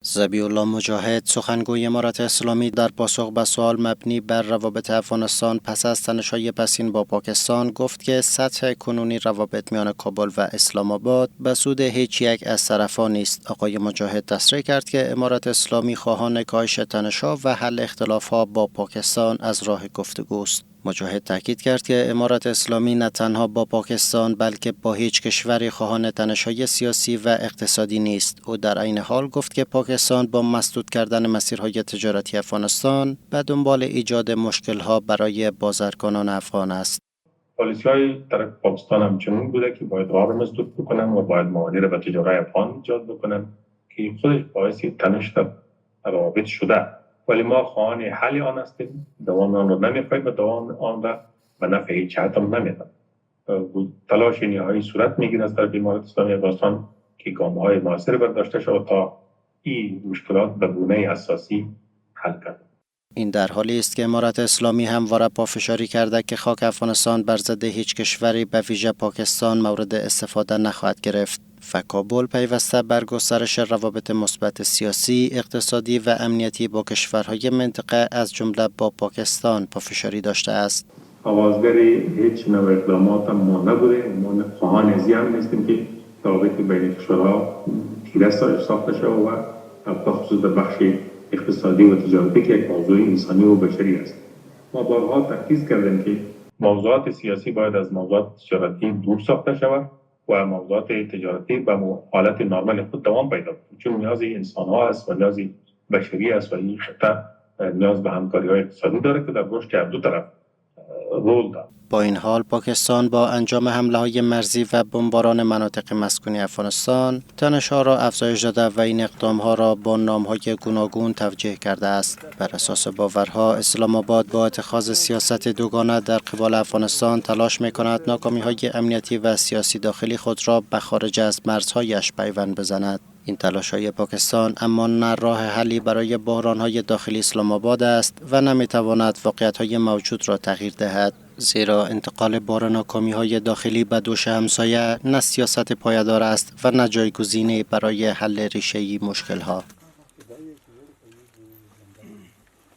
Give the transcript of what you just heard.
ذبیح‌الله مجاهد سخنگوی امارت اسلامی در پاسخ به سوال مبنی بر روابط افغانستان پس از تنش‌های پسین با پاکستان گفت که سطح کنونی روابط میان کابل و اسلام آباد به سود هیچ یک از طرفان نیست. آقای مجاهد تصریح کرد که امارت اسلامی خواهان کاهش تنش‌ها و حل اختلاف‌ها با پاکستان از راه گفتگوست. مجاهد تاکید کرد که امارت اسلامی نه تنها با پاکستان بلکه با هیچ کشوری خواهان تنش‌های سیاسی و اقتصادی نیست. او در عین حال گفت که پاکستان با مسدود کردن مسیرهای تجارتی افغانستان به دنبال ایجاد مشکل‌ها برای بازرگانان افغان است. پالیسی‌های طرف پاکستان همچنین بوده که باید راه مسدود بکنن و باید موانع را به تجارت افغان ایجاد بکنن که خودش باعث تنش در روابط شده. ولی ما خواهان حل آن هستیم، دوام آن را نمی‌خواهیم و دوام آن را به نفع هیچ جهت هم نمی‌دهیم. تلاش نهایی صورت می‌گیرد از طرف امارت اسلامی افغانستان که گام‌های موثر برداشته شود تا این مشکلات به گونه اساسی حل کرد. این در حالی است که امارت اسلامی همواره پافشاری کرده که خاک افغانستان بر ضد هیچ کشوری به ویژه پاکستان مورد استفاده نخواهد گرفت و کابل پیوسته بر گسترش روابط مثبت سیاسی، اقتصادی و امنیتی با کشورهای منطقه از جمله با پاکستان پافشاری داشته است. آوازگری هیچ نوع اقدامات ما نبوده، ما خواهان ازی هم نیستیم که روابط بین کشورها تیره ساخته شود و به خصوص در بخش اقتصادی و تجارتی که یک موضوع انسانی و بشری است. ما بارها تاکید کردیم که موضوعات سیاسی باید از موضوعات تجارتی دور ساخته شود و موضوعات تجارتی به حالت نرمال خود دوام پیدا کند، چون نیاز انسان‌ها است و نیاز بشری است و این خطه نیاز به همکاری‌های اقتصادی داره که در رشد هر دو طرف رول دارد. با این حال پاکستان با انجام حمله‌های مرزی و بمباران مناطق مسکونی افغانستان تنش‌ها را افزایش داده و این اقدام‌ها را با نام‌های گوناگون توجیه کرده است. بر اساس باورها اسلام آباد با اتخاذ سیاست دوگانه در قبال افغانستان تلاش می‌کند ناکامی‌های امنیتی و سیاسی داخلی خود را به خارج از مرزهایش پیوند بزند. این تلاش‌های پاکستان اما نه راه حلی برای بحران‌های داخلی اسلام آباد است و نمی‌تواند واقعیت‌های موجود را تغییر دهد، زیرا انتقال بار ناکامی‌های داخلی به دوش همسایه نه سیاست پایدار است و نه جایگزینی برای حل ریشه‌ای مشکل‌ها.